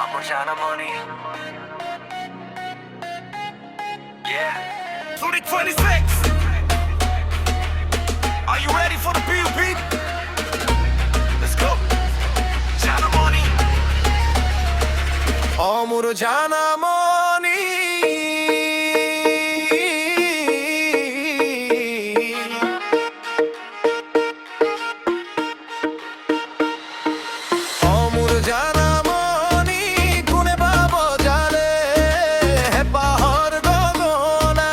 আমার Jaanmoni. Yeah. 2026. Are you ready for the PUP? Let's go. Jaanmoni. Amor Jaanmoni. Amor Jaanmoni. Kune babo jale he pahar gogona.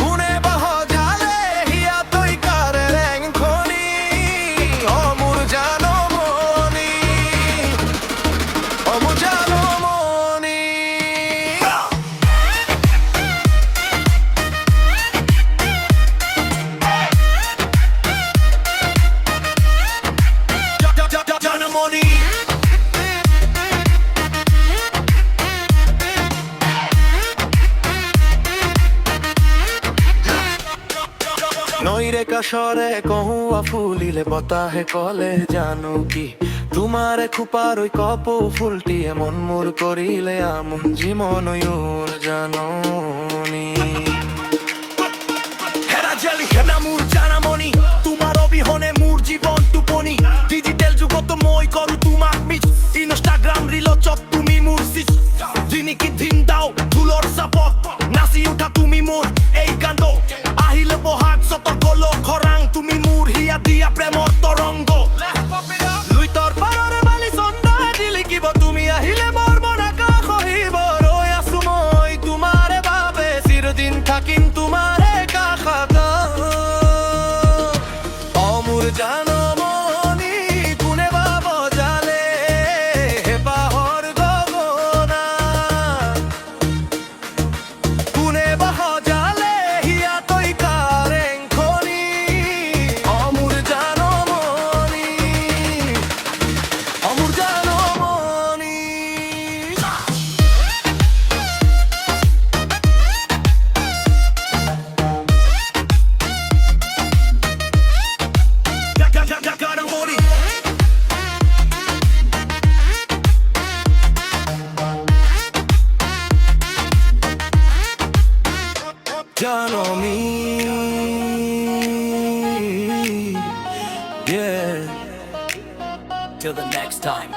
Kune baho jale hiya toi kare rengkhoni. Amor Jaanmoni. Amor Jaanmoni. Jaanmoni. নইরে কাশরে Kahua ফুলিলে বতাহে কলে জানো কি তোমারে খুপার ওই কপ ফুলটি এমন মোর করিলে আমন জীবন ওর জাননি হেরা জালি হেনা মোর Jaanmoni তোমার অবিহনে মোর জীবন টুপনি ডিজিটাল যুগত মই করু তোমাক মিস ইনস্টাগ্রাম রিল চপ তুমি মোর সিস দিনে কি দিন দাও ফুলর সাপত নাচি উঠা তুমি মোর এই কান্দ আহিলে বহাগ সতর্ক খৰাং তুমি মোর হিয়া দিয়া প্ৰেমৰ তৰংগ লুই তৰ পাৰৰে বালি চন্দা দিলি কিব তুমি আহিলে মোৰ মন আকাশ আহিব ৰৈ আছো মই তোমাৰে বাবে চিৰদিন থাকিম তোমাৰে কাষত অমোৰ Jaanmoni কোনে বাব জালে হে পাহৰ গগনা কোনে বাহ জালে হিয়া তই কাৰেংখনি অমোৰ Jaanmoni অমোৰ Jaanmoni Jaanmoni Jaanmoni yeah Till the next time.